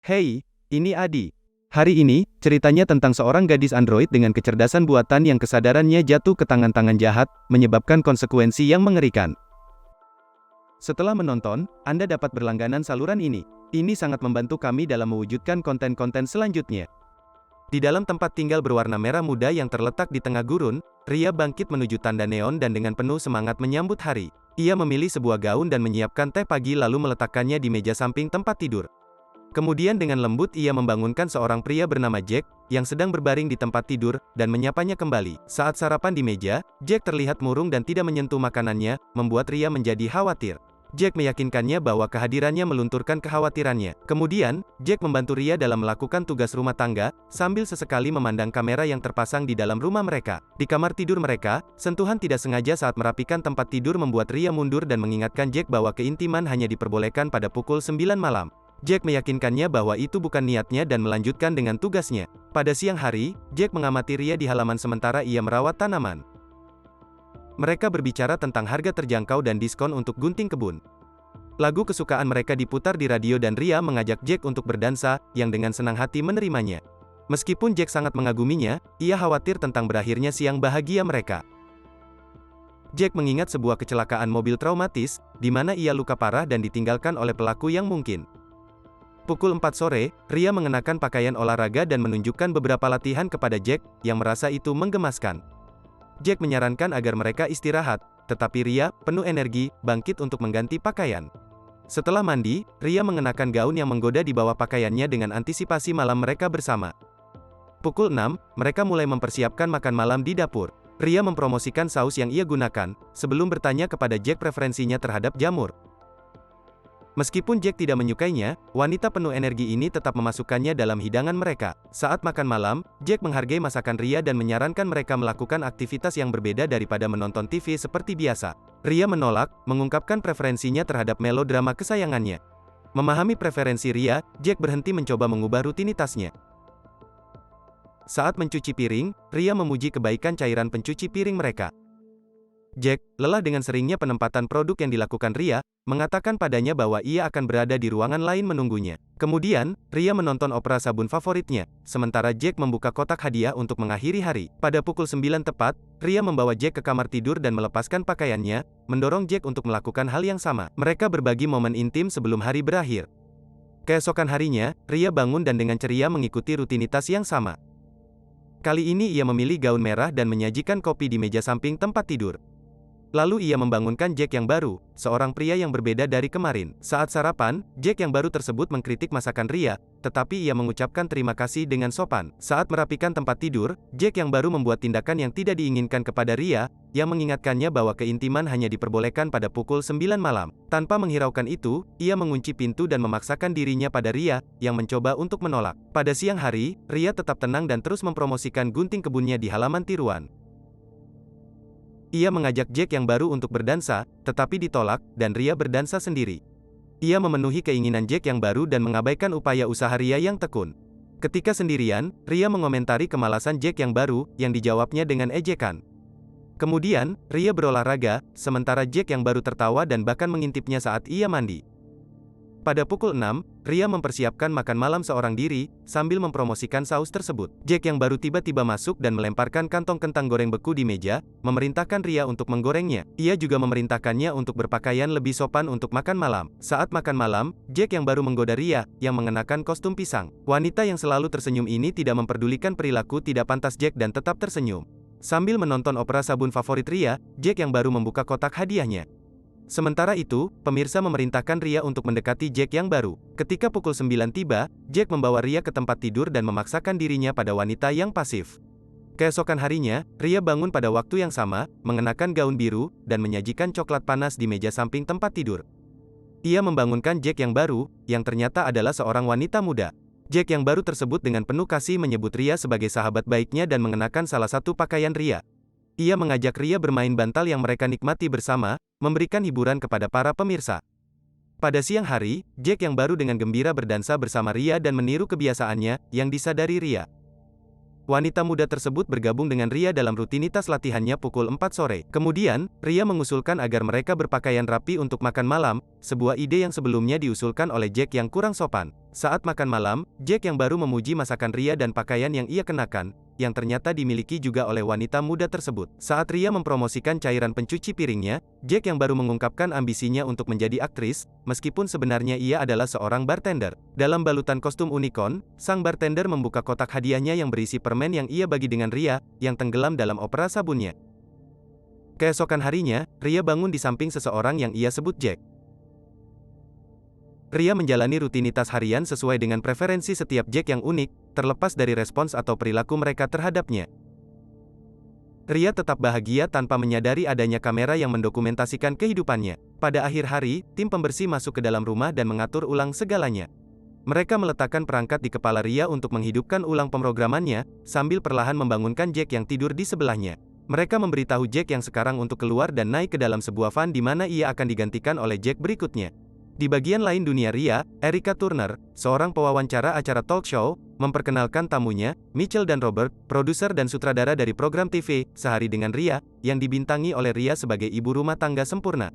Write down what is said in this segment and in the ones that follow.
Hey, ini Adi. Hari ini, ceritanya tentang seorang gadis android dengan kecerdasan buatan yang kesadarannya jatuh ke tangan-tangan jahat, menyebabkan konsekuensi yang mengerikan. Setelah menonton, Anda dapat berlangganan saluran ini. Ini sangat membantu kami dalam mewujudkan konten-konten selanjutnya. Di dalam tempat tinggal berwarna merah muda yang terletak di tengah gurun, Ria bangkit menuju tanda neon dan dengan penuh semangat menyambut hari. Ia memilih sebuah gaun dan menyiapkan teh pagi lalu meletakkannya di meja samping tempat tidur. Kemudian dengan lembut ia membangunkan seorang pria bernama Jack, yang sedang berbaring di tempat tidur, dan menyapanya kembali. Saat sarapan di meja, Jack terlihat murung dan tidak menyentuh makanannya, membuat Ria menjadi khawatir. Jack meyakinkannya bahwa kehadirannya melunturkan kekhawatirannya. Kemudian, Jack membantu Ria dalam melakukan tugas rumah tangga, sambil sesekali memandang kamera yang terpasang di dalam rumah mereka. Di kamar tidur mereka, sentuhan tidak sengaja saat merapikan tempat tidur membuat Ria mundur dan mengingatkan Jack bahwa keintiman hanya diperbolehkan pada pukul 9 malam. Jack meyakinkannya bahwa itu bukan niatnya dan melanjutkan dengan tugasnya. Pada siang hari, Jack mengamati Ria di halaman sementara ia merawat tanaman. Mereka berbicara tentang harga terjangkau dan diskon untuk gunting kebun. Lagu kesukaan mereka diputar di radio dan Ria mengajak Jack untuk berdansa, yang dengan senang hati menerimanya. Meskipun Jack sangat mengaguminya, ia khawatir tentang berakhirnya siang bahagia mereka. Jack mengingat sebuah kecelakaan mobil traumatis, di mana ia luka parah dan ditinggalkan oleh pelaku yang mungkin. Pukul 4 sore, Ria mengenakan pakaian olahraga dan menunjukkan beberapa latihan kepada Jack, yang merasa itu menggemaskan. Jack menyarankan agar mereka istirahat, tetapi Ria, penuh energi, bangkit untuk mengganti pakaian. Setelah mandi, Ria mengenakan gaun yang menggoda di bawah pakaiannya dengan antisipasi malam mereka bersama. Pukul 6, mereka mulai mempersiapkan makan malam di dapur. Ria mempromosikan saus yang ia gunakan, sebelum bertanya kepada Jack preferensinya terhadap jamur. Meskipun Jack tidak menyukainya, wanita penuh energi ini tetap memasukkannya dalam hidangan mereka. Saat makan malam, Jack menghargai masakan Ria dan menyarankan mereka melakukan aktivitas yang berbeda daripada menonton TV seperti biasa. Ria menolak, mengungkapkan preferensinya terhadap melodrama kesayangannya. Memahami preferensi Ria, Jack berhenti mencoba mengubah rutinitasnya. Saat mencuci piring, Ria memuji kebaikan cairan pencuci piring mereka. Jack, lelah dengan seringnya penempatan produk yang dilakukan Ria, mengatakan padanya bahwa ia akan berada di ruangan lain menunggunya. Kemudian, Ria menonton opera sabun favoritnya, sementara Jack membuka kotak hadiah untuk mengakhiri hari. Pada pukul 9 tepat, Ria membawa Jack ke kamar tidur dan melepaskan pakaiannya, mendorong Jack untuk melakukan hal yang sama. Mereka berbagi momen intim sebelum hari berakhir. Keesokan harinya, Ria bangun dan dengan ceria mengikuti rutinitas yang sama. Kali ini ia memilih gaun merah dan menyajikan kopi di meja samping tempat tidur. Lalu ia membangunkan Jack yang baru, seorang pria yang berbeda dari kemarin. Saat sarapan, Jack yang baru tersebut mengkritik masakan Ria, tetapi ia mengucapkan terima kasih dengan sopan. Saat merapikan tempat tidur, Jack yang baru membuat tindakan yang tidak diinginkan kepada Ria, yang mengingatkannya bahwa keintiman hanya diperbolehkan pada pukul 9 malam. Tanpa menghiraukan itu, ia mengunci pintu dan memaksakan dirinya pada Ria, yang mencoba untuk menolak. Pada siang hari, Ria tetap tenang dan terus mempromosikan gunting kebunnya di halaman tiruan. Ia mengajak Jack yang baru untuk berdansa, tetapi ditolak, dan Ria berdansa sendiri. Ia memenuhi keinginan Jack yang baru dan mengabaikan upaya usaha Ria yang tekun. Ketika sendirian, Ria mengomentari kemalasan Jack yang baru, yang dijawabnya dengan ejekan. Kemudian, Ria berolahraga, sementara Jack yang baru tertawa dan bahkan mengintipnya saat ia mandi. Pada pukul 6, Ria mempersiapkan makan malam seorang diri, sambil mempromosikan saus tersebut. Jack yang baru tiba-tiba masuk dan melemparkan kantong kentang goreng beku di meja, memerintahkan Ria untuk menggorengnya. Ia juga memerintahkannya untuk berpakaian lebih sopan untuk makan malam. Saat makan malam, Jack yang baru menggoda Ria, yang mengenakan kostum pisang. Wanita yang selalu tersenyum ini tidak memperdulikan perilaku tidak pantas Jack dan tetap tersenyum. Sambil menonton opera sabun favorit Ria, Jack yang baru membuka kotak hadiahnya. Sementara itu, pemirsa memerintahkan Ria untuk mendekati Jack yang baru. Ketika pukul 9 tiba, Jack membawa Ria ke tempat tidur dan memaksakan dirinya pada wanita yang pasif. Keesokan harinya, Ria bangun pada waktu yang sama, mengenakan gaun biru, dan menyajikan coklat panas di meja samping tempat tidur. Ia membangunkan Jack yang baru, yang ternyata adalah seorang wanita muda. Jack yang baru tersebut dengan penuh kasih menyebut Ria sebagai sahabat baiknya dan mengenakan salah satu pakaian Ria. Ia mengajak Ria bermain bantal yang mereka nikmati bersama, memberikan hiburan kepada para pemirsa. Pada siang hari, Jack yang baru dengan gembira berdansa bersama Ria dan meniru kebiasaannya, yang disadari Ria. Wanita muda tersebut bergabung dengan Ria dalam rutinitas latihannya pukul 4 sore. Kemudian, Ria mengusulkan agar mereka berpakaian rapi untuk makan malam, sebuah ide yang sebelumnya diusulkan oleh Jack yang kurang sopan. Saat makan malam, Jack yang baru memuji masakan Ria dan pakaian yang ia kenakan, yang ternyata dimiliki juga oleh wanita muda tersebut. Saat Ria mempromosikan cairan pencuci piringnya, Jack yang baru mengungkapkan ambisinya untuk menjadi aktris, meskipun sebenarnya ia adalah seorang bartender. Dalam balutan kostum unicorn, sang bartender membuka kotak hadiahnya yang berisi permen yang ia bagi dengan Ria, yang tenggelam dalam opera sabunnya. Keesokan harinya, Ria bangun di samping seseorang yang ia sebut Jack. Ria menjalani rutinitas harian sesuai dengan preferensi setiap Jack yang unik, terlepas dari respons atau perilaku mereka terhadapnya. Ria tetap bahagia tanpa menyadari adanya kamera yang mendokumentasikan kehidupannya. Pada akhir hari, tim pembersih masuk ke dalam rumah dan mengatur ulang segalanya. Mereka meletakkan perangkat di kepala Ria untuk menghidupkan ulang pemrogramannya, sambil perlahan membangunkan Jack yang tidur di sebelahnya. Mereka memberitahu Jack yang sekarang untuk keluar dan naik ke dalam sebuah van di mana ia akan digantikan oleh Jack berikutnya. Di bagian lain dunia Ria, Erica Turner, seorang pewawancara acara talk show, memperkenalkan tamunya, Mitchell dan Robert, produser dan sutradara dari program TV, Sehari dengan Ria, yang dibintangi oleh Ria sebagai ibu rumah tangga sempurna.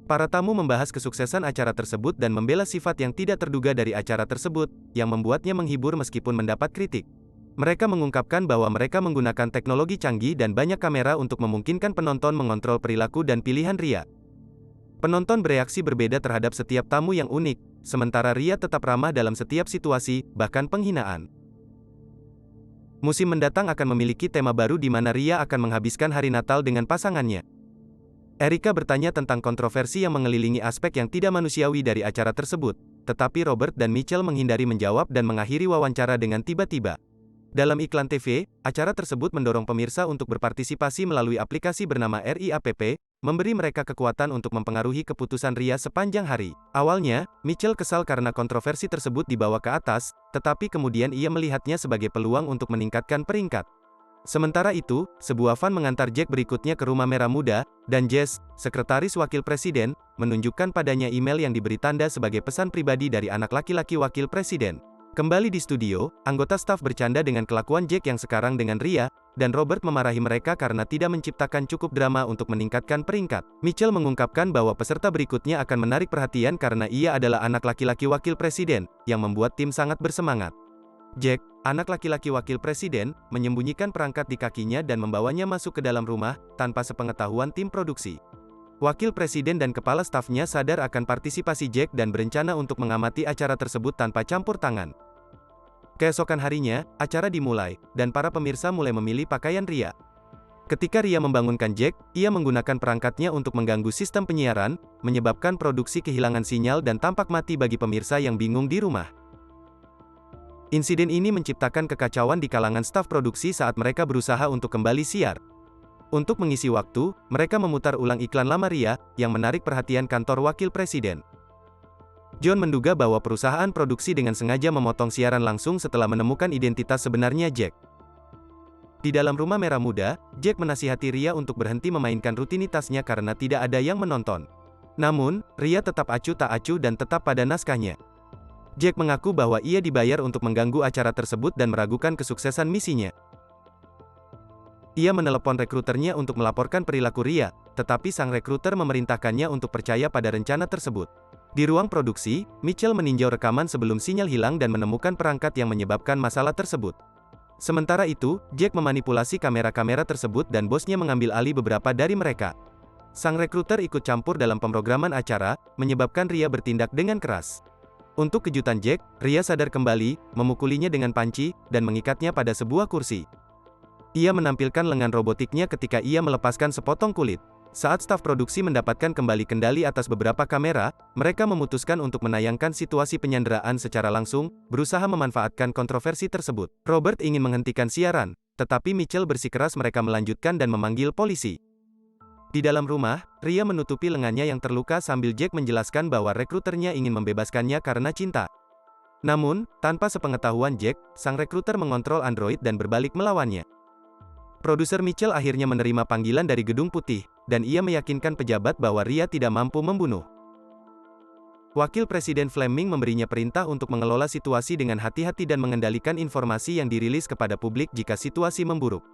Para tamu membahas kesuksesan acara tersebut dan membela sifat yang tidak terduga dari acara tersebut, yang membuatnya menghibur meskipun mendapat kritik. Mereka mengungkapkan bahwa mereka menggunakan teknologi canggih dan banyak kamera untuk memungkinkan penonton mengontrol perilaku dan pilihan Ria. Penonton bereaksi berbeda terhadap setiap tamu yang unik, sementara Ria tetap ramah dalam setiap situasi, bahkan penghinaan. Musim mendatang akan memiliki tema baru di mana Ria akan menghabiskan hari Natal dengan pasangannya. Erica bertanya tentang kontroversi yang mengelilingi aspek yang tidak manusiawi dari acara tersebut, tetapi Robert dan Mitchell menghindari menjawab dan mengakhiri wawancara dengan tiba-tiba. Dalam iklan TV, acara tersebut mendorong pemirsa untuk berpartisipasi melalui aplikasi bernama RIAPP, memberi mereka kekuatan untuk mempengaruhi keputusan Ria sepanjang hari. Awalnya, Mitchell kesal karena kontroversi tersebut dibawa ke atas, tetapi kemudian ia melihatnya sebagai peluang untuk meningkatkan peringkat. Sementara itu, sebuah van mengantar Jack berikutnya ke rumah Merah Muda, dan Jess, sekretaris wakil presiden, menunjukkan padanya email yang diberi tanda sebagai pesan pribadi dari anak laki-laki wakil presiden. Kembali di studio, anggota staf bercanda dengan kelakuan Jack yang sekarang dengan Ria, dan Robert memarahi mereka karena tidak menciptakan cukup drama untuk meningkatkan peringkat. Mitchell mengungkapkan bahwa peserta berikutnya akan menarik perhatian karena ia adalah anak laki-laki wakil presiden, yang membuat tim sangat bersemangat. Jack, anak laki-laki wakil presiden, menyembunyikan perangkat di kakinya dan membawanya masuk ke dalam rumah, tanpa sepengetahuan tim produksi. Wakil presiden dan kepala stafnya sadar akan partisipasi Jack dan berencana untuk mengamati acara tersebut tanpa campur tangan. Keesokan harinya, acara dimulai, dan para pemirsa mulai memilih pakaian Ria. Ketika Ria membangunkan Jack, ia menggunakan perangkatnya untuk mengganggu sistem penyiaran, menyebabkan produksi kehilangan sinyal dan tampak mati bagi pemirsa yang bingung di rumah. Insiden ini menciptakan kekacauan di kalangan staf produksi saat mereka berusaha untuk kembali siar. Untuk mengisi waktu, mereka memutar ulang iklan lama Ria, yang menarik perhatian kantor wakil presiden. John menduga bahwa perusahaan produksi dengan sengaja memotong siaran langsung setelah menemukan identitas sebenarnya Jack. Di dalam rumah Merah Muda, Jack menasihati Ria untuk berhenti memainkan rutinitasnya karena tidak ada yang menonton. Namun, Ria tetap acuh tak acuh dan tetap pada naskahnya. Jack mengaku bahwa ia dibayar untuk mengganggu acara tersebut dan meragukan kesuksesan misinya. Ia menelepon rekruternya untuk melaporkan perilaku Ria, tetapi sang rekruter memerintahkannya untuk percaya pada rencana tersebut. Di ruang produksi, Mitchell meninjau rekaman sebelum sinyal hilang dan menemukan perangkat yang menyebabkan masalah tersebut. Sementara itu, Jack memanipulasi kamera-kamera tersebut dan bosnya mengambil alih beberapa dari mereka. Sang rekruter ikut campur dalam pemrograman acara, menyebabkan Ria bertindak dengan keras. Untuk kejutan Jack, Ria sadar kembali, memukulinya dengan panci, dan mengikatnya pada sebuah kursi. Ia menampilkan lengan robotiknya ketika ia melepaskan sepotong kulit. Saat staf produksi mendapatkan kembali kendali atas beberapa kamera, mereka memutuskan untuk menayangkan situasi penyanderaan secara langsung, berusaha memanfaatkan kontroversi tersebut. Robert ingin menghentikan siaran, tetapi Mitchell bersikeras mereka melanjutkan dan memanggil polisi. Di dalam rumah, Ria menutupi lengannya yang terluka sambil Jack menjelaskan bahwa rekruternya ingin membebaskannya karena cinta. Namun, tanpa sepengetahuan Jack, sang rekruter mengontrol android dan berbalik melawannya. Produser Mitchell akhirnya menerima panggilan dari Gedung Putih, dan ia meyakinkan pejabat bahwa Ria tidak mampu membunuh. Wakil Presiden Fleming memberinya perintah untuk mengelola situasi dengan hati-hati dan mengendalikan informasi yang dirilis kepada publik jika situasi memburuk.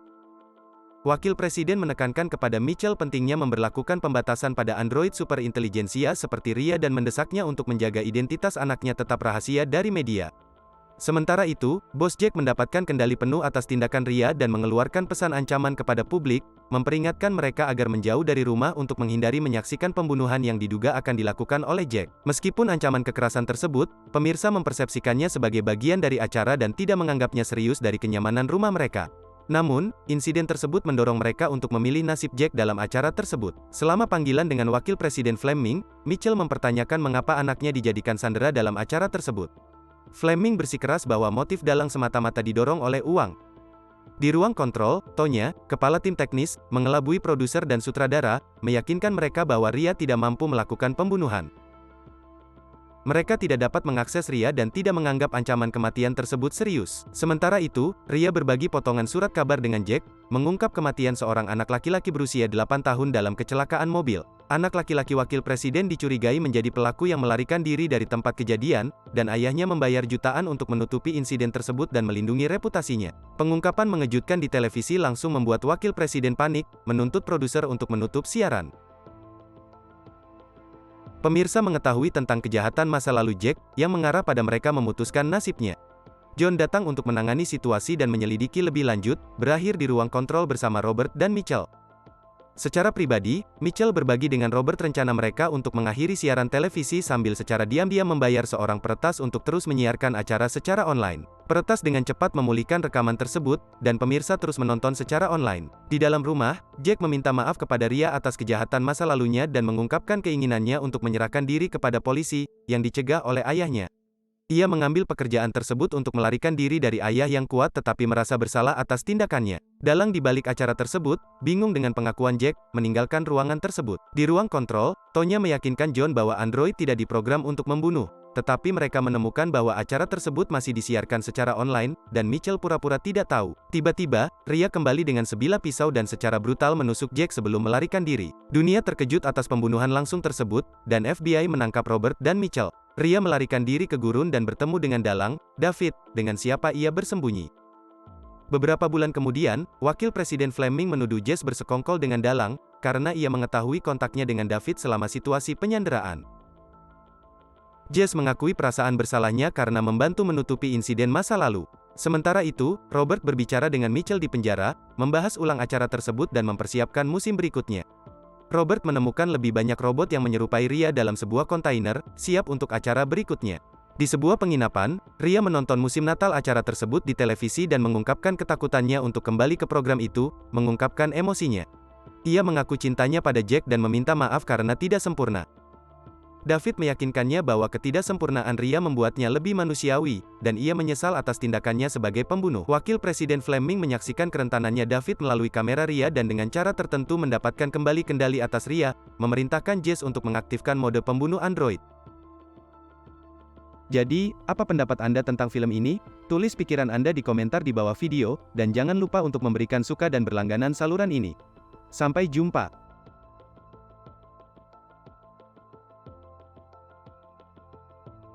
Wakil Presiden menekankan kepada Mitchell pentingnya memberlakukan pembatasan pada Android superintelijensia seperti RIA dan mendesaknya untuk menjaga identitas anaknya tetap rahasia dari media. Sementara itu, Bos Jack mendapatkan kendali penuh atas tindakan RIA dan mengeluarkan pesan ancaman kepada publik, memperingatkan mereka agar menjauh dari rumah untuk menghindari menyaksikan pembunuhan yang diduga akan dilakukan oleh Jack. Meskipun ancaman kekerasan tersebut, pemirsa mempersepsikannya sebagai bagian dari acara dan tidak menganggapnya serius dari kenyamanan rumah mereka. Namun, insiden tersebut mendorong mereka untuk memilih nasib Jack dalam acara tersebut. Selama panggilan dengan Wakil Presiden Fleming, Mitchell mempertanyakan mengapa anaknya dijadikan sandera dalam acara tersebut. Fleming bersikeras bahwa motif dalang semata-mata didorong oleh uang. Di ruang kontrol, Tonya, kepala tim teknis, mengelabui produser dan sutradara, meyakinkan mereka bahwa Ria tidak mampu melakukan pembunuhan. Mereka tidak dapat mengakses Ria dan tidak menganggap ancaman kematian tersebut serius. Sementara itu, Ria berbagi potongan surat kabar dengan Jack, mengungkap kematian seorang anak laki-laki berusia 8 tahun dalam kecelakaan mobil. Anak laki-laki wakil presiden dicurigai menjadi pelaku yang melarikan diri dari tempat kejadian, dan ayahnya membayar jutaan untuk menutupi insiden tersebut dan melindungi reputasinya. Pengungkapan mengejutkan di televisi langsung membuat wakil presiden panik, menuntut produser untuk menutup siaran. Pemirsa mengetahui tentang kejahatan masa lalu Jack, yang mengarah pada mereka memutuskan nasibnya. John datang untuk menangani situasi dan menyelidiki lebih lanjut, berakhir di ruang kontrol bersama Robert dan Mitchell. Secara pribadi, Mitchell berbagi dengan Robert rencana mereka untuk mengakhiri siaran televisi sambil secara diam-diam membayar seorang peretas untuk terus menyiarkan acara secara online. Peretas dengan cepat memulihkan rekaman tersebut, dan pemirsa terus menonton secara online. Di dalam rumah, Jack meminta maaf kepada Ria atas kejahatan masa lalunya dan mengungkapkan keinginannya untuk menyerahkan diri kepada polisi, yang dicegah oleh ayahnya. Ia mengambil pekerjaan tersebut untuk melarikan diri dari ayah yang kuat tetapi merasa bersalah atas tindakannya. Dalang di balik acara tersebut, bingung dengan pengakuan Jack, meninggalkan ruangan tersebut. Di ruang kontrol, Tonya meyakinkan John bahwa android tidak diprogram untuk membunuh. Tetapi mereka menemukan bahwa acara tersebut masih disiarkan secara online, dan Mitchell pura-pura tidak tahu. Tiba-tiba, Ria kembali dengan sebilah pisau dan secara brutal menusuk Jack sebelum melarikan diri. Dunia terkejut atas pembunuhan langsung tersebut, dan FBI menangkap Robert dan Mitchell. Ria melarikan diri ke gurun dan bertemu dengan dalang, David, dengan siapa ia bersembunyi. Beberapa bulan kemudian, Wakil Presiden Fleming menuduh Jess bersekongkol dengan dalang, karena ia mengetahui kontaknya dengan David selama situasi penyanderaan. Jess mengakui perasaan bersalahnya karena membantu menutupi insiden masa lalu. Sementara itu, Robert berbicara dengan Mitchell di penjara, membahas ulang acara tersebut dan mempersiapkan musim berikutnya. Robert menemukan lebih banyak robot yang menyerupai Ria dalam sebuah kontainer, siap untuk acara berikutnya. Di sebuah penginapan, Ria menonton musim Natal acara tersebut di televisi dan mengungkapkan ketakutannya untuk kembali ke program itu, mengungkapkan emosinya. Ia mengaku cintanya pada Jack dan meminta maaf karena tidak sempurna. David meyakinkannya bahwa ketidaksempurnaan Ria membuatnya lebih manusiawi, dan ia menyesal atas tindakannya sebagai pembunuh. Wakil Presiden Fleming menyaksikan kerentanannya David melalui kamera Ria dan dengan cara tertentu mendapatkan kembali kendali atas Ria, memerintahkan Jess untuk mengaktifkan mode pembunuh android. Jadi, apa pendapat Anda tentang film ini? Tulis pikiran Anda di komentar di bawah video, dan jangan lupa untuk memberikan suka dan berlangganan saluran ini. Sampai jumpa.